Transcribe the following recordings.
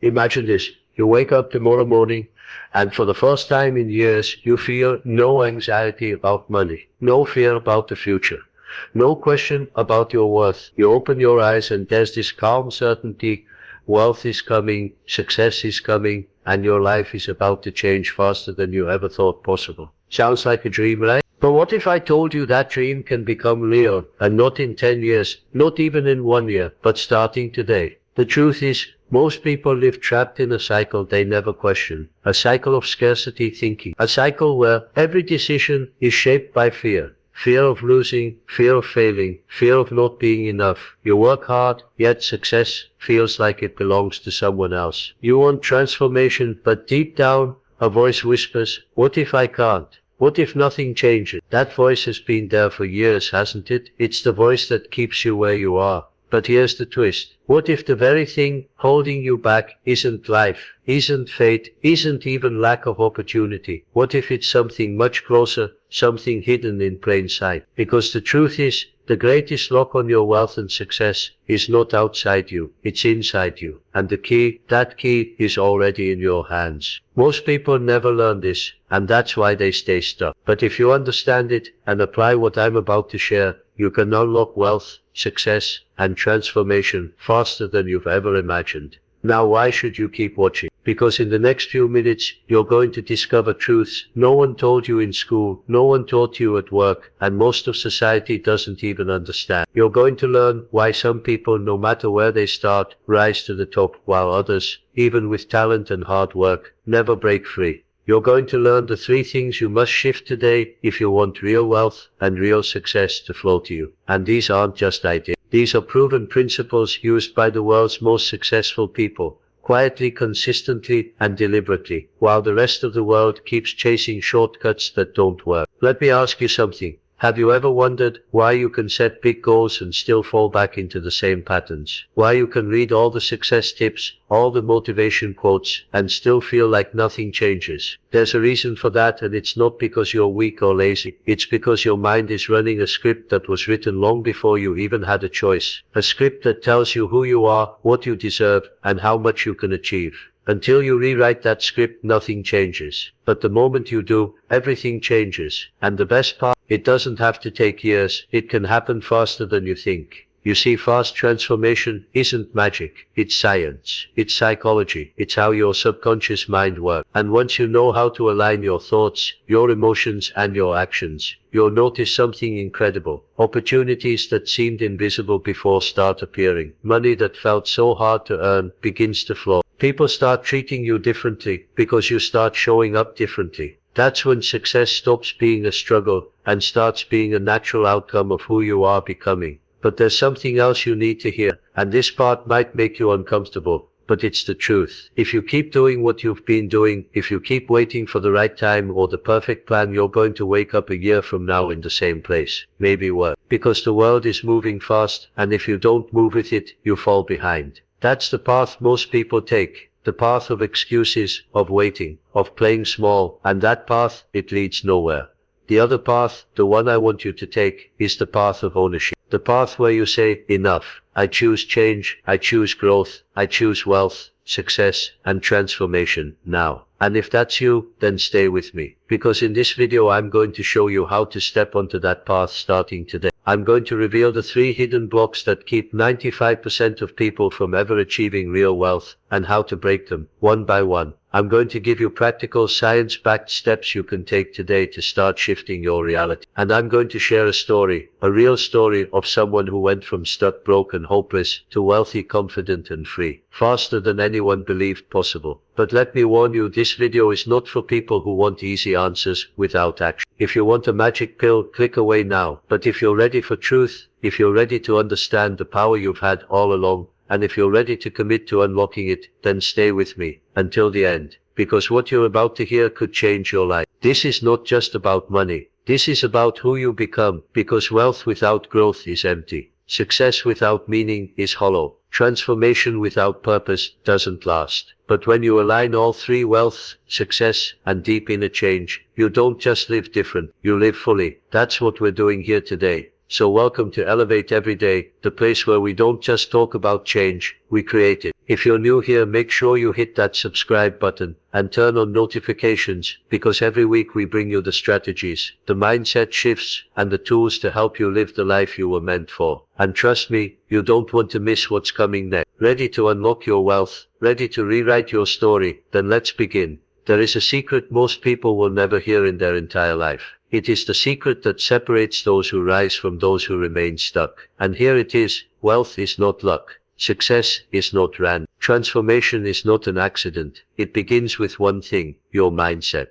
Imagine this. You wake up tomorrow morning and for the first time in years, you feel no anxiety about money, no fear about the future, no question about your worth. You open your eyes and there's this calm certainty. Wealth is coming, success is coming, and your life is about to change faster than you ever thought possible. Sounds like a dream, right? But what if I told you that dream can become real, and not in 10 years, not even in 1 year, but starting today? The truth is, most people live trapped in a cycle they never question, a cycle of scarcity thinking, a cycle where every decision is shaped by fear. Fear of losing, fear of failing, fear of not being enough. You work hard, yet success feels like it belongs to someone else. You want transformation, but deep down, a voice whispers, what if I can't? What if nothing changes? That voice has been there for years, hasn't it? It's the voice that keeps you where you are. But here's the twist. What if the very thing holding you back isn't life, isn't fate, isn't even lack of opportunity? What if it's something much closer, something hidden in plain sight? Because the truth is, the greatest lock on your wealth and success is not outside you, it's inside you. And the key, that key, is already in your hands. Most people never learn this, and that's why they stay stuck. But if you understand it and apply what I'm about to share, you can unlock wealth, success, and transformation faster than you've ever imagined. Now why should you keep watching? Because in the next few minutes, you're going to discover truths no one told you in school, no one taught you at work, and most of society doesn't even understand. You're going to learn why some people, no matter where they start, rise to the top, while others, even with talent and hard work, never break free. You're going to learn the 3 things you must shift today if you want real wealth and real success to flow to you. And these aren't just ideas. These are proven principles used by the world's most successful people, quietly, consistently, and deliberately, while the rest of the world keeps chasing shortcuts that don't work. Let me ask you something. Have you ever wondered why you can set big goals and still fall back into the same patterns? Why you can read all the success tips, all the motivation quotes, and still feel like nothing changes? There's a reason for that, and it's not because you're weak or lazy. It's because your mind is running a script that was written long before you even had a choice. A script that tells you who you are, what you deserve, and how much you can achieve. Until you rewrite that script, nothing changes. But the moment you do, everything changes. And the best part, it doesn't have to take years. It can happen faster than you think. You see, fast transformation isn't magic. It's science. It's psychology. It's how your subconscious mind works. And once you know how to align your thoughts, your emotions, and your actions, you'll notice something incredible. Opportunities that seemed invisible before start appearing. Money that felt so hard to earn begins to flow. People start treating you differently because you start showing up differently. That's when success stops being a struggle and starts being a natural outcome of who you are becoming. But there's something else you need to hear, and this part might make you uncomfortable, but it's the truth. If you keep doing what you've been doing, if you keep waiting for the right time or the perfect plan, you're going to wake up a year from now in the same place, maybe worse. Because the world is moving fast, and if you don't move with it, you fall behind. That's the path most people take. The path of excuses, of waiting, of playing small, and that path, it leads nowhere. The other path, the one I want you to take, is the path of ownership. The path where you say, enough. I choose change, I choose growth, I choose wealth, success, and transformation now. And if that's you, then stay with me. Because in this video I'm going to show you how to step onto that path starting today. I'm going to reveal the 3 hidden blocks that keep 95% of people from ever achieving real wealth, and how to break them, one by one. I'm going to give you practical, science-backed steps you can take today to start shifting your reality. And I'm going to share a story, a real story of someone who went from stuck, broke, and hopeless to wealthy, confident, and free, faster than anyone believed possible. But let me warn you, this video is not for people who want easy answers without action. If you want a magic pill, click away now. But if you're ready for truth, if you're ready to understand the power you've had all along, and if you're ready to commit to unlocking it, then stay with me until the end. Because what you're about to hear could change your life. This is not just about money. This is about who you become. Because wealth without growth is empty. Success without meaning is hollow. Transformation without purpose doesn't last. But when you align all 3, wealth, success, and deep inner change, you don't just live different, you live fully. That's what we're doing here today. So welcome to Elevate Every Day, the place where we don't just talk about change, we create it. If you're new here, make sure you hit that subscribe button and turn on notifications, because every week we bring you the strategies, the mindset shifts, and the tools to help you live the life you were meant for. And trust me, you don't want to miss what's coming next. Ready to unlock your wealth? Ready to rewrite your story? Then let's begin. There is a secret most people will never hear in their entire life. It is the secret that separates those who rise from those who remain stuck. And here it is: wealth is not luck. Success is not random. Transformation is not an accident. It begins with one thing: your mindset.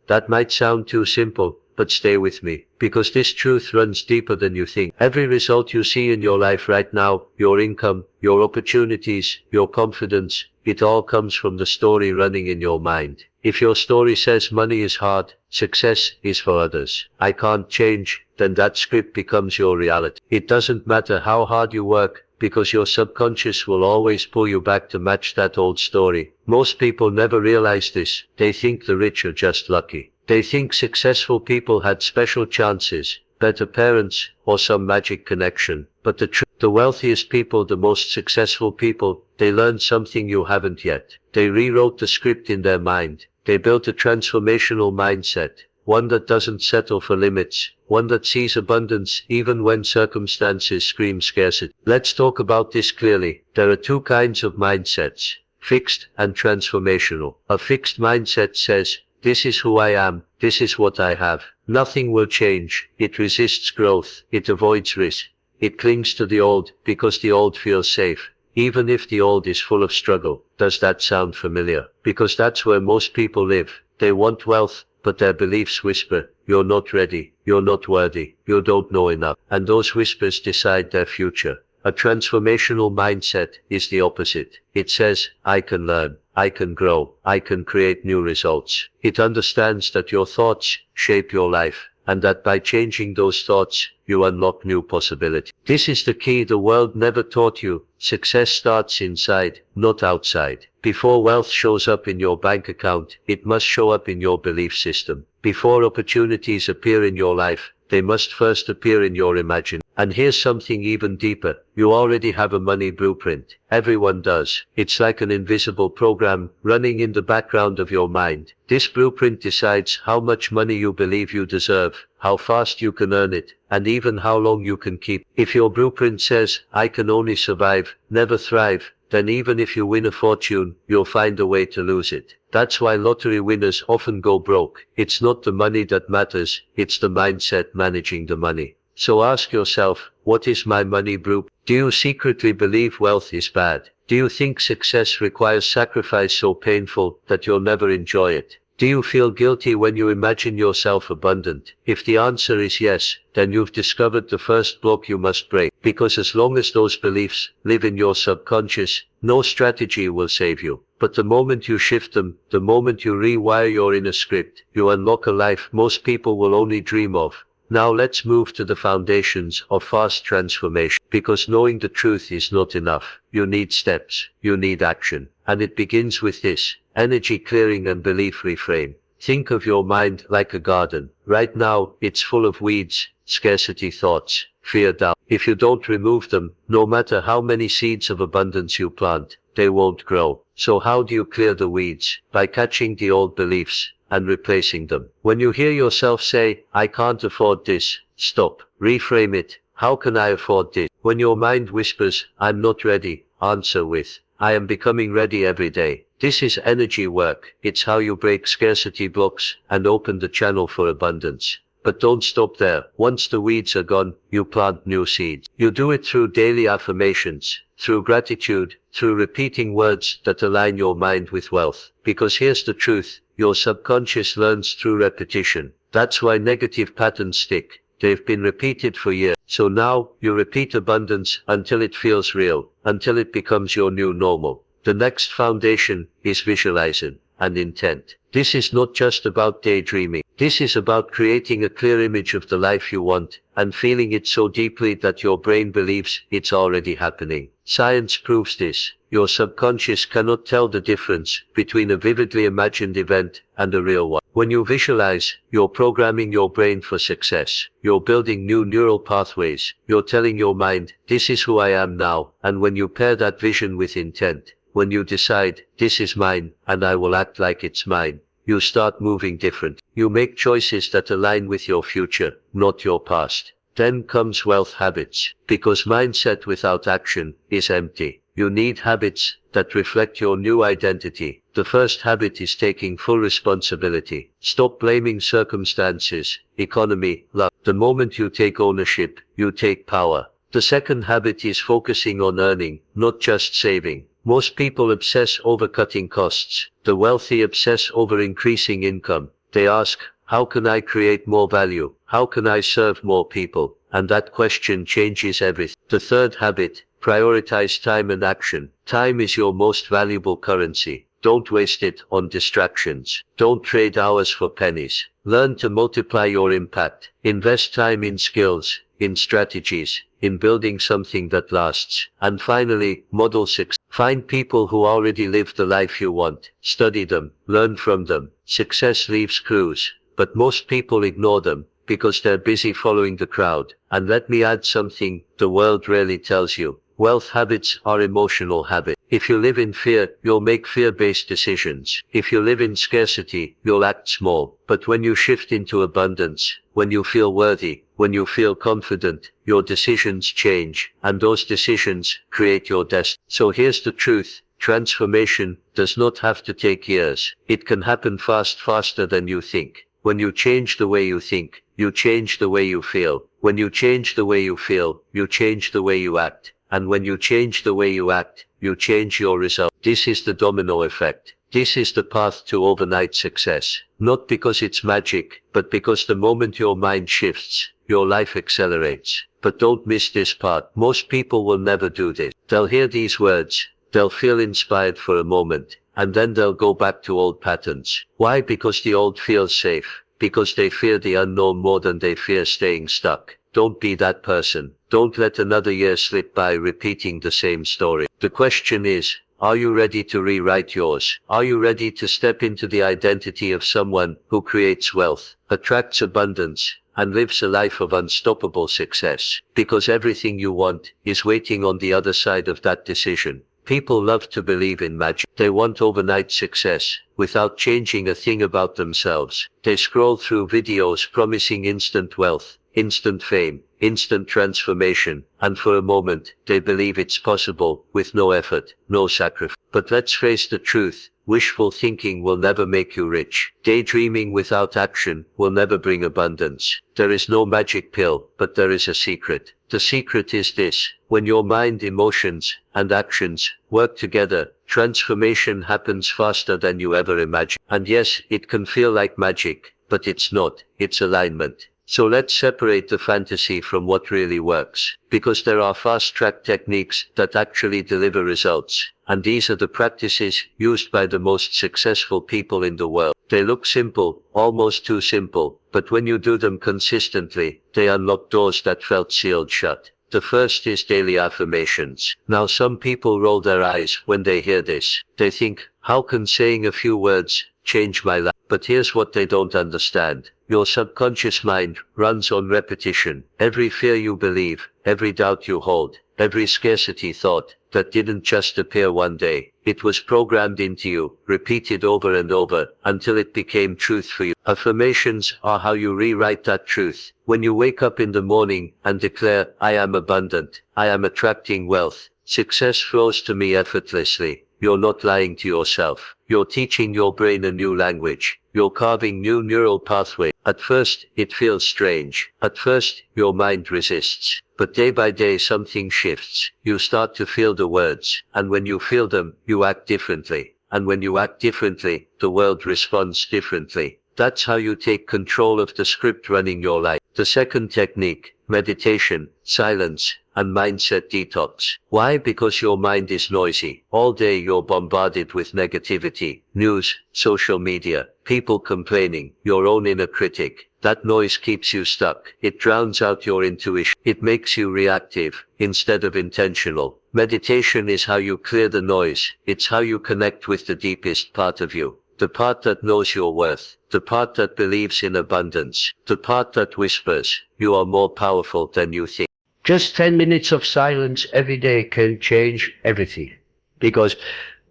That might sound too simple, but stay with me, because this truth runs deeper than you think. Every result you see in your life right now, your income, your opportunities, your confidence, it all comes from the story running in your mind. If your story says money is hard, success is for others, I can't change, then that script becomes your reality. It doesn't matter how hard you work, because your subconscious will always pull you back to match that old story. Most people never realize this. They think the rich are just lucky. They think successful people had special chances, better parents, or some magic connection. But the wealthiest people, the most successful people, they learned something you haven't yet. They rewrote the script in their mind. They built a transformational mindset, one that doesn't settle for limits, one that sees abundance even when circumstances scream scarcity. Let's talk about this clearly. There are two kinds of mindsets: fixed and transformational. A fixed mindset says, this is who I am, this is what I have. Nothing will change. It resists growth. It avoids risk. It clings to the old because the old feels safe, even if the old is full of struggle. Does that sound familiar? Because that's where most people live. They want wealth, but their beliefs whisper, you're not ready, you're not worthy, you don't know enough. And those whispers decide their future. A transformational mindset is the opposite. It says, I can learn, I can grow, I can create new results. It understands that your thoughts shape your life, and that by changing those thoughts, you unlock new possibilities. This is the key the world never taught you. Success starts inside, not outside. Before wealth shows up in your bank account, it must show up in your belief system. Before opportunities appear in your life, they must first appear in your imagination. And here's something even deeper. You already have a money blueprint. Everyone does. It's like an invisible program running in the background of your mind. This blueprint decides how much money you believe you deserve, how fast you can earn it, and even how long you can keep. If your blueprint says, I can only survive, never thrive, then even if you win a fortune, you'll find a way to lose it. That's why lottery winners often go broke. It's not the money that matters, it's the mindset managing the money. So ask yourself, what is my money blueprint? Do you secretly believe wealth is bad? Do you think success requires sacrifice so painful that you'll never enjoy it? Do you feel guilty when you imagine yourself abundant? If the answer is yes, then you've discovered the first block you must break. Because as long as those beliefs live in your subconscious, no strategy will save you. But the moment you shift them, the moment you rewire your inner script, you unlock a life most people will only dream of. Now let's move to the foundations of fast transformation. Because knowing the truth is not enough. You need steps. You need action. And it begins with this: energy clearing and belief reframe. Think of your mind like a garden. Right now, it's full of weeds, scarcity thoughts, fear, doubt. If you don't remove them, no matter how many seeds of abundance you plant, they won't grow. So how do you clear the weeds? By catching the old beliefs and replacing them. When you hear yourself say, I can't afford this, stop. Reframe it. How can I afford this? When your mind whispers, I'm not ready, answer with, I am becoming ready every day. This is energy work. It's how you break scarcity blocks and open the channel for abundance. But don't stop there. Once the weeds are gone, you plant new seeds. You do it through daily affirmations, through gratitude, through repeating words that align your mind with wealth. Because here's the truth, your subconscious learns through repetition. That's why negative patterns stick. They've been repeated for years. So now, you repeat abundance until it feels real, until it becomes your new normal. The next foundation is visualizing and intent. This is not just about daydreaming. This is about creating a clear image of the life you want and feeling it so deeply that your brain believes it's already happening. Science proves this. Your subconscious cannot tell the difference between a vividly imagined event and a real one. When you visualize, you're programming your brain for success. You're building new neural pathways. You're telling your mind, this is who I am now. And when you pair that vision with intent, When you decide, this is mine, and I will act like it's mine, you start moving different. You make choices that align with your future, not your past. Then comes wealth habits, because mindset without action is empty. You need habits that reflect your new identity. The first habit is taking full responsibility. Stop blaming circumstances, economy, luck. The moment you take ownership, you take power. The second habit is focusing on earning, not just saving. Most people obsess over cutting costs. The wealthy obsess over increasing income. They ask, how can I create more value? How can I serve more people? And that question changes everything. The third habit, prioritize time and action. Time is your most valuable currency. Don't waste it on distractions. Don't trade hours for pennies. Learn to multiply your impact. Invest time in skills, in strategies, in building something that lasts. And finally, model success. Find people who already live the life you want. Study them. Learn from them. Success leaves clues, but most people ignore them because they're busy following the crowd. And let me add something the world rarely tells you. Wealth habits are emotional habits. If you live in fear, you'll make fear-based decisions. If you live in scarcity, you'll act small. But when you shift into abundance, when you feel worthy, when you feel confident, your decisions change, and those decisions create your destiny. So here's the truth. Transformation does not have to take years. It can happen faster than you think. When you change the way you think, you change the way you feel. When you change the way you feel, you change the way you act. And when you change the way you act, you change your result. This is the domino effect. This is the path to overnight success. Not because it's magic, but because the moment your mind shifts, your life accelerates. But don't miss this part. Most people will never do this. They'll hear these words, they'll feel inspired for a moment, and then they'll go back to old patterns. Why? Because the old feels safe. Because they fear the unknown more than they fear staying stuck. Don't be that person. Don't let another year slip by repeating the same story. The question is, are you ready to rewrite yours? Are you ready to step into the identity of someone who creates wealth, attracts abundance, and lives a life of unstoppable success? Because everything you want is waiting on the other side of that decision. People love to believe in magic. They want overnight success without changing a thing about themselves. They scroll through videos promising instant wealth, instant fame, instant transformation, and for a moment, they believe it's possible, with no effort, no sacrifice. But let's face the truth, wishful thinking will never make you rich. Daydreaming without action will never bring abundance. There is no magic pill, but there is a secret. The secret is this: when your mind, emotions, and actions work together, transformation happens faster than you ever imagined. And yes, it can feel like magic, but it's not. It's alignment. So let's separate the fantasy from what really works, because there are fast-track techniques that actually deliver results, and these are the practices used by the most successful people in the world. They look simple, almost too simple, but when you do them consistently, they unlock doors that felt sealed shut. The first is daily affirmations. Now some people roll their eyes when they hear this. They think, how can saying a few words change my life? But here's what they don't understand. Your subconscious mind runs on repetition. Every fear you believe, every doubt you hold, every scarcity thought that didn't just appear one day. It was programmed into you, repeated over and over, until it became truth for you. Affirmations are how you rewrite that truth. When you wake up in the morning and declare, I am abundant, I am attracting wealth, success flows to me effortlessly, you're not lying to yourself. You're teaching your brain a new language. You're carving new neural pathways. At first, it feels strange. At first, your mind resists. But day by day something shifts. You start to feel the words. And when you feel them, you act differently. And when you act differently, the world responds differently. That's how you take control of the script running your life. The second technique, meditation, silence, and mindset detox. Why? Because your mind is noisy. All day you're bombarded with negativity, news, social media, people complaining, your own inner critic. That noise keeps you stuck. It drowns out your intuition. It makes you reactive instead of intentional. Meditation is how you clear the noise. It's how you connect with the deepest part of you. The part that knows your worth. The part that believes in abundance. The part that whispers, you are more powerful than you think. Just 10 minutes of silence every day can change everything. Because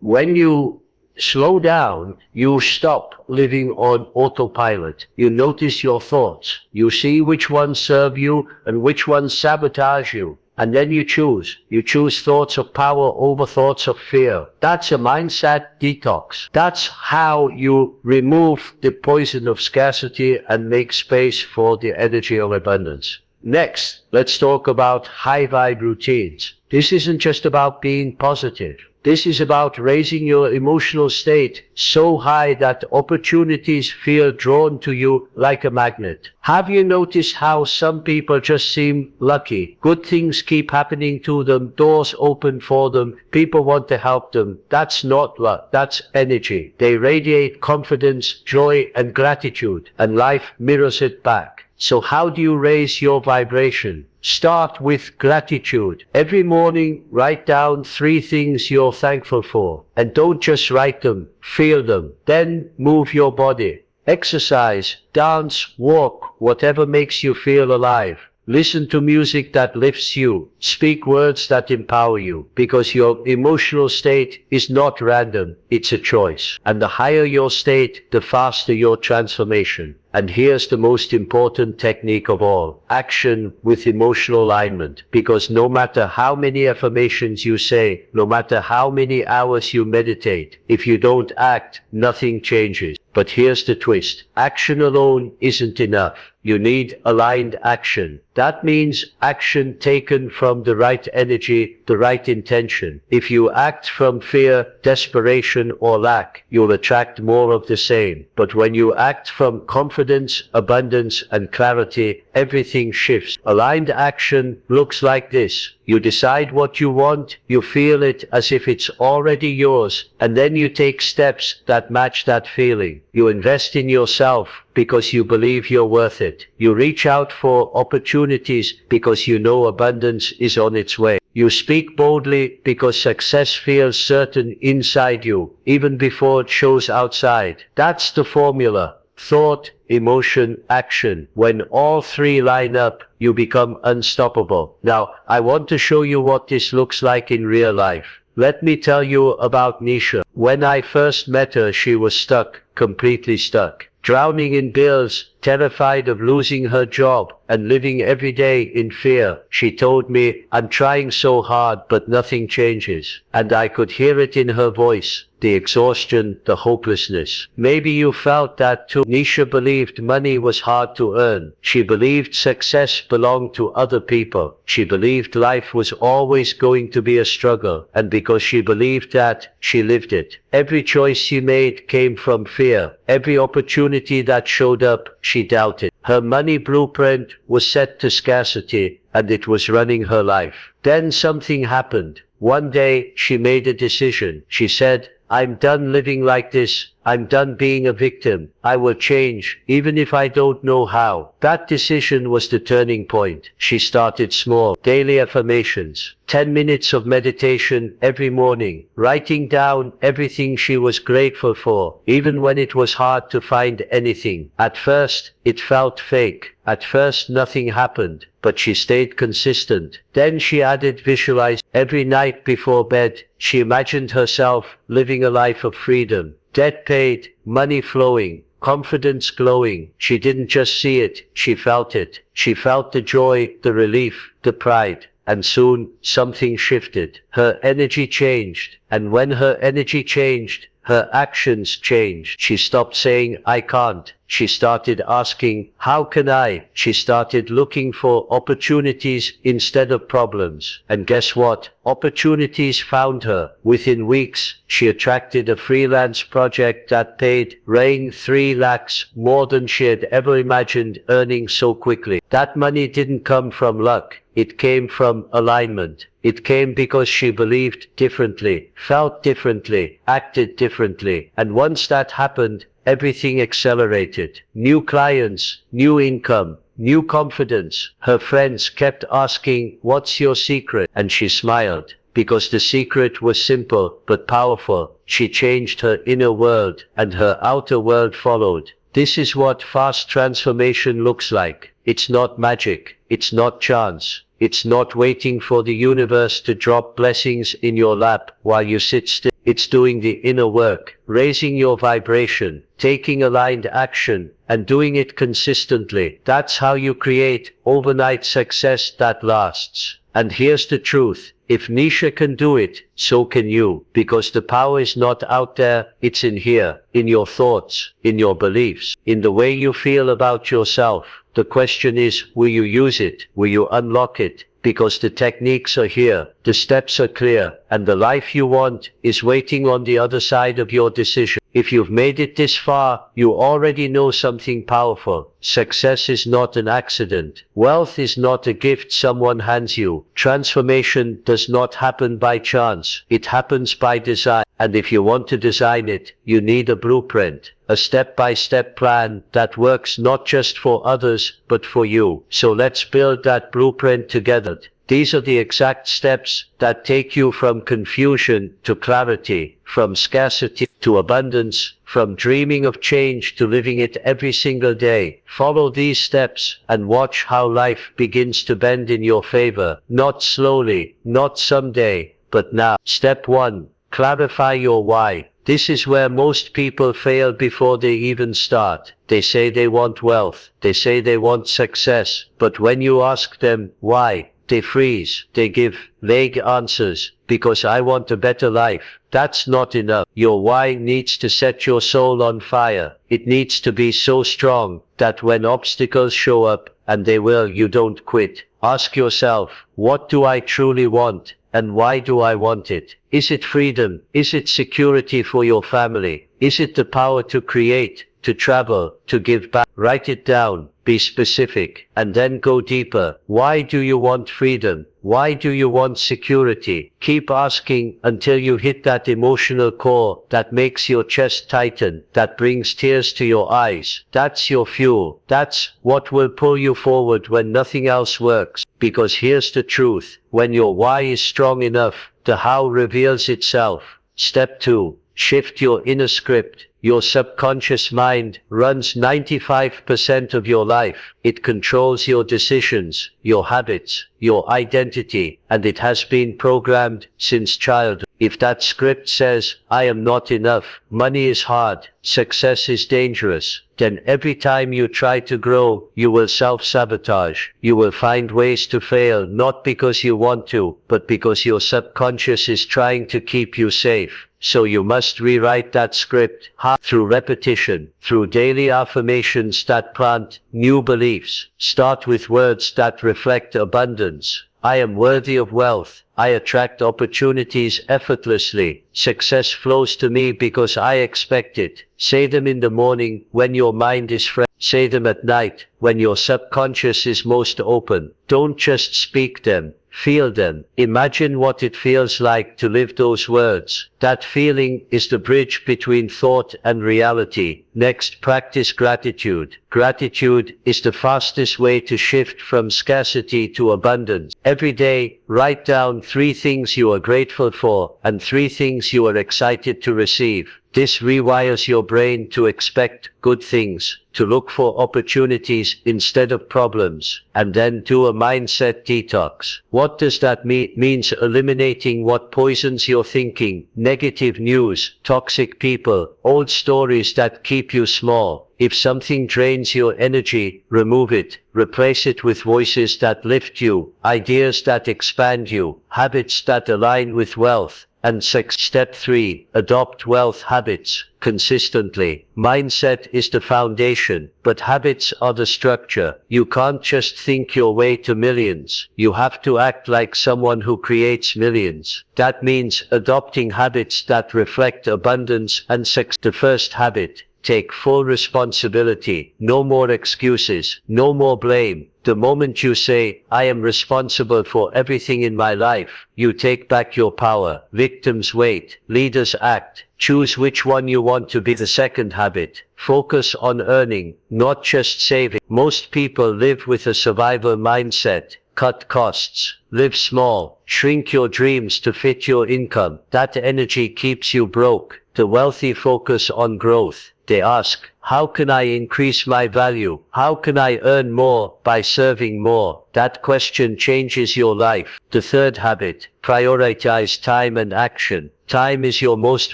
When you slow down, you stop living on autopilot. You notice your thoughts. You see which ones serve you and which ones sabotage you. And then you choose. You choose thoughts of power over thoughts of fear. That's a mindset detox. That's how you remove the poison of scarcity and make space for the energy of abundance. Next, let's talk about high vibe routines. This isn't just about being positive. This is about raising your emotional state so high that opportunities feel drawn to you like a magnet. Have you noticed how some people just seem lucky? Good things keep happening to them, doors open for them, people want to help them. That's not luck, that's energy. They radiate confidence, joy, and gratitude, and life mirrors it back. So how do you raise your vibration? Start with gratitude. Every morning, write down 3 things you're thankful for. And don't just write them, feel them. Then move your body. Exercise, dance, walk, whatever makes you feel alive. Listen to music that lifts you. Speak words that empower you, because your emotional state is not random, it's a choice. And the higher your state, the faster your transformation. And here's the most important technique of all: action with emotional alignment. Because no matter how many affirmations you say, no matter how many hours you meditate, if you don't act, nothing changes. But here's the twist: action alone isn't enough. You need aligned action. That means action taken from the right energy, the right intention. If you act from fear, desperation, or lack, you'll attract more of the same. But when you act from confidence, abundance, and clarity, everything shifts. Aligned action looks like this. You decide what you want, you feel it as if it's already yours, and then you take steps that match that feeling. You invest in yourself because you believe you're worth it. You reach out for opportunities because you know abundance is on its way. You speak boldly because success feels certain inside you, even before it shows outside. That's the formula. Thought, emotion, action. When all 3 line up, you become unstoppable. Now, I want to show you what this looks like in real life. Let me tell you about Nisha. When I first met her, she was stuck, completely stuck. Drowning in bills, terrified of losing her job, and living every day in fear. She told me, "I'm trying so hard, but nothing changes." And I could hear it in her voice. The exhaustion, the hopelessness. Maybe you felt that too. Nisha believed money was hard to earn. She believed success belonged to other people. She believed life was always going to be a struggle. And because she believed that, she lived it. Every choice she made came from fear. Every opportunity that showed up, she doubted. Her money blueprint was set to scarcity, and it was running her life. Then something happened. One day, she made a decision. She said, "I'm done living like this. I'm done being a victim. I will change, even if I don't know how." That decision was the turning point. She started small. Daily affirmations. 10 minutes of meditation every morning. Writing down everything she was grateful for, even when it was hard to find anything. At first, it felt fake. At first, nothing happened. But she stayed consistent. Then she added visualize. Every night before bed, she imagined herself living a life of freedom. Debt paid, money flowing, confidence glowing. She didn't just see it, she felt it. She felt the joy, the relief, the pride. And soon, something shifted. Her energy changed. And when her energy changed, her actions changed. She stopped saying, "I can't." She started asking, "How can I?" She started looking for opportunities instead of problems. And guess what? Opportunities found her. Within weeks, she attracted a freelance project that paid Rain 3 lakhs, more than she had ever imagined earning so quickly. That money didn't come from luck. It came from alignment. It came because she believed differently, felt differently, acted differently. And once that happened, everything accelerated. New clients, new income, new confidence. Her friends kept asking, "What's your secret?" And she smiled. Because the secret was simple but powerful. She changed her inner world, and her outer world followed. This is what fast transformation looks like. It's not magic. It's not chance. It's not waiting for the universe to drop blessings in your lap while you sit still. It's doing the inner work, raising your vibration, taking aligned action, and doing it consistently. That's how you create overnight success that lasts. And here's the truth. If Nisha can do it, so can you. Because the power is not out there, it's in here. In your thoughts, in your beliefs, in the way you feel about yourself. The question is, will you use it? Will you unlock it? Because the techniques are here, the steps are clear, and the life you want is waiting on the other side of your decision. If you've made it this far, you already know something powerful. Success is not an accident. Wealth is not a gift someone hands you. Transformation does not happen by chance. It happens by design. And if you want to design it, you need a blueprint. A step-by-step plan that works not just for others, but for you. So let's build that blueprint together. These are the exact steps that take you from confusion to clarity, from scarcity to abundance, from dreaming of change to living it every single day. Follow these steps and watch how life begins to bend in your favor. Not slowly, not someday, but now. Step 1. Clarify your why. This is where most people fail before they even start. They say they want wealth. They say they want success. But when you ask them why, they freeze. They give vague answers. Because I want a better life. That's not enough. Your why needs to set your soul on fire. It needs to be so strong that when obstacles show up, and they will, you don't quit. Ask yourself, what do I truly want? And why do I want it? Is it freedom? Is it security for your family? Is it the power to create, to travel, to give back? Write it down, be specific, and then go deeper. Why do you want freedom? Why do you want security? Keep asking until you hit that emotional core that makes your chest tighten, that brings tears to your eyes. That's your fuel. That's what will pull you forward when nothing else works. Because here's the truth. When your why is strong enough, the how reveals itself. Step 2. Shift your inner script. Your subconscious mind runs 95% of your life. It controls your decisions, your habits, your identity, and it has been programmed since childhood. If that script says, I am not enough, money is hard, success is dangerous, then every time you try to grow, you will self-sabotage. You will find ways to fail, not because you want to, but because your subconscious is trying to keep you safe. So you must rewrite that script through repetition, through daily affirmations that plant new beliefs. Start with words that reflect abundance. I am worthy of wealth. I attract opportunities effortlessly. Success flows to me because I expect it. Say them in the morning when your mind is fresh. Say them at night when your subconscious is most open. Don't just speak them. Feel them. Imagine what it feels like to live those words. That feeling is the bridge between thought and reality. Next, practice gratitude. Gratitude is the fastest way to shift from scarcity to abundance. Every day, write down 3 things you are grateful for and 3 things you are excited to receive. This rewires your brain to expect good things, to look for opportunities instead of problems, and then do a mindset detox. What does that mean? It means eliminating what poisons your thinking, negative news, toxic people, old stories that keep you small. If something drains your energy, remove it. Replace it with voices that lift you, ideas that expand you, habits that align with wealth. And Step 3. Adopt wealth habits consistently. Mindset is the foundation, but habits are the structure. You can't just think your way to millions. You have to act like someone who creates millions. That means adopting habits that reflect abundance and success. The first habit. Take full responsibility. No more excuses. No more blame. The moment you say, I am responsible for everything in my life, you take back your power. Victims wait. Leaders act. Choose which one you want to be. The second habit. Focus on earning, not just saving. Most people live with a survival mindset. Cut costs. Live small. Shrink your dreams to fit your income. That energy keeps you broke. The wealthy focus on growth. They ask, how can I increase my value? How can I earn more by serving more? That question changes your life. The third habit, prioritize time and action. Time is your most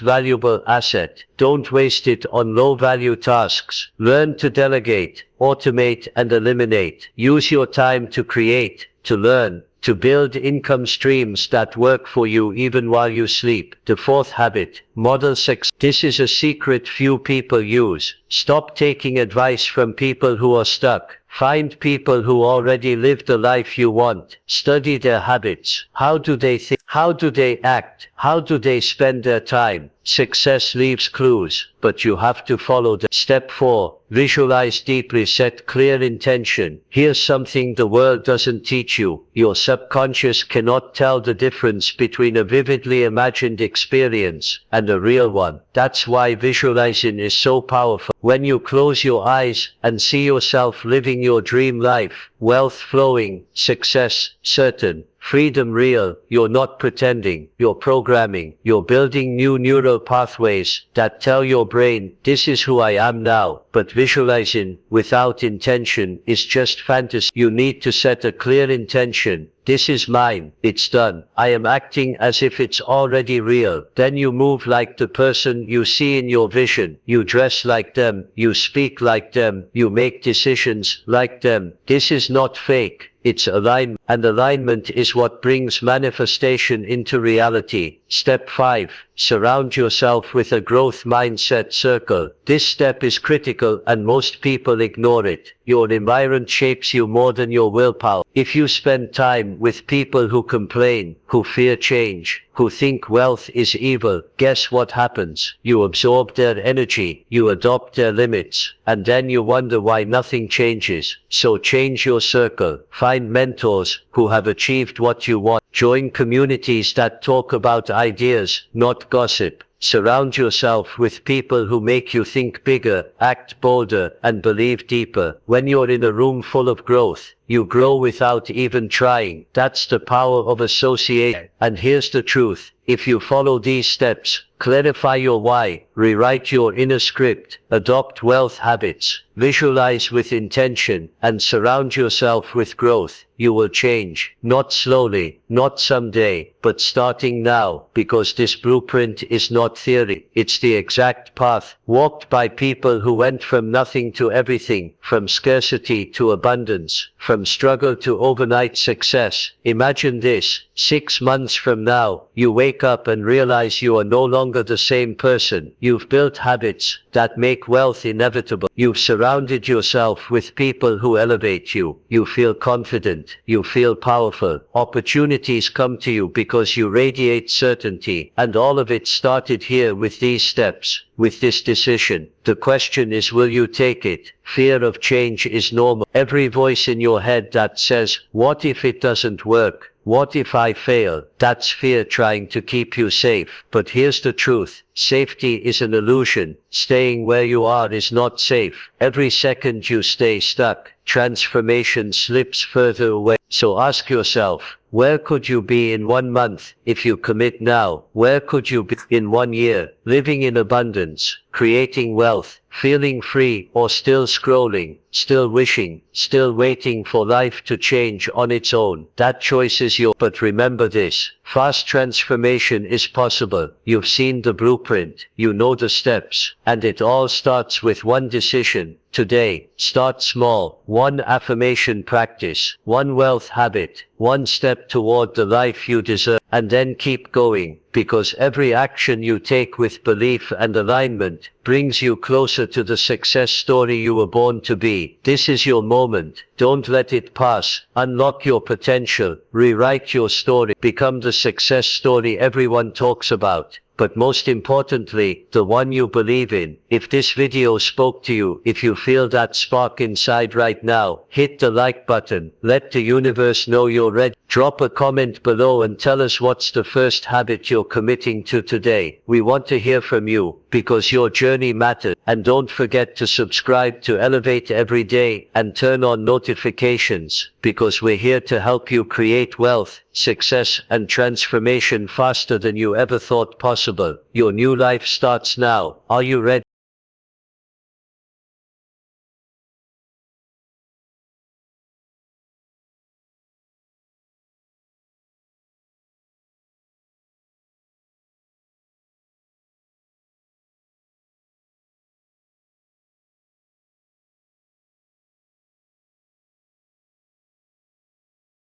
valuable asset. Don't waste it on low-value tasks. Learn to delegate, automate, and eliminate. Use your time to create, to learn, to build income streams that work for you even while you sleep. The fourth habit, model success. This is a secret few people use. Stop taking advice from people who are stuck. Find people who already live the life you want. Study their habits. How do they think? How do they act? How do they spend their time? Success leaves clues, but you have to follow them. Step 4. Visualize deeply. Set clear intention. Here's something the world doesn't teach you. Your subconscious cannot tell the difference between a vividly imagined experience and a real one. That's why visualizing is so powerful. When you close your eyes and see yourself living your dream life, wealth flowing, success certain, freedom real, you're not pretending, you're programming, you're building new neural pathways that tell your brain, this is who I am now. But visualizing without intention is just fantasy. You need to set a clear intention. This is mine, it's done. I am acting as if it's already real. Then you move like the person you see in your vision. You dress like them, you speak like them, you make decisions like them. This is not fake. It's alignment, and alignment is what brings manifestation into reality. Step 5. Surround yourself with a growth mindset circle. This step is critical and most people ignore it. Your environment shapes you more than your willpower. If you spend time with people who complain, who fear change, who think wealth is evil, guess what happens? You absorb their energy, you adopt their limits, and then you wonder why nothing changes. So change your circle. Find mentors who have achieved what you want. Join communities that talk about ideas, not gossip. Surround yourself with people who make you think bigger, act bolder, and believe deeper. When you're in a room full of growth, you grow without even trying. That's the power of association. And here's the truth. If you follow these steps, clarify your why, rewrite your inner script, adopt wealth habits, visualize with intention, and surround yourself with growth, you will change. Not slowly, not someday, but starting now, because this blueprint is not theory. It's the exact path walked by people who went from nothing to everything, from scarcity to abundance, from struggle to overnight success. Imagine this. 6 months from now, you wake up and realize you are no longer the same person. You've built habits that make wealth inevitable. You've surrounded yourself with people who elevate you. You feel confident. You feel powerful. Opportunities come to you because you radiate certainty. And all of it started here with these steps, with this decision. The question is, will you take it? Fear of change is normal. Every voice in your head that says, what if it doesn't work? What if I fail? That's fear trying to keep you safe. But here's the truth. Safety is an illusion. Staying where you are is not safe. Every second you stay stuck, transformation slips further away. So ask yourself, where could you be in 1 month if you commit now? Where could you be in 1 year? Living in abundance, creating wealth, feeling free, or still scrolling, still wishing, still waiting for life to change on its own? That choice is yours. But remember this, fast transformation is possible. You've seen the blueprint, you know the steps, and it all starts with one decision. Today, start small. 1 affirmation practice, 1 wealth habit, 1 step toward the life you deserve, and then keep going, because every action you take with belief and alignment brings you closer to the success story you were born to be. This is your moment. Don't let it pass. Unlock your potential. Rewrite your story. Become the success story everyone talks about, but most importantly, the one you believe in. If this video spoke to you, if you feel that spark inside right now, hit the like button. Let the universe know you're ready. Drop a comment below and tell us what's the first habit you're committing to today. We want to hear from you, because your journey matters. And don't forget to subscribe to Elevate every day and turn on notifications, because we're here to help you create wealth, success, and transformation faster than you ever thought possible. Your new life starts now. Are you ready?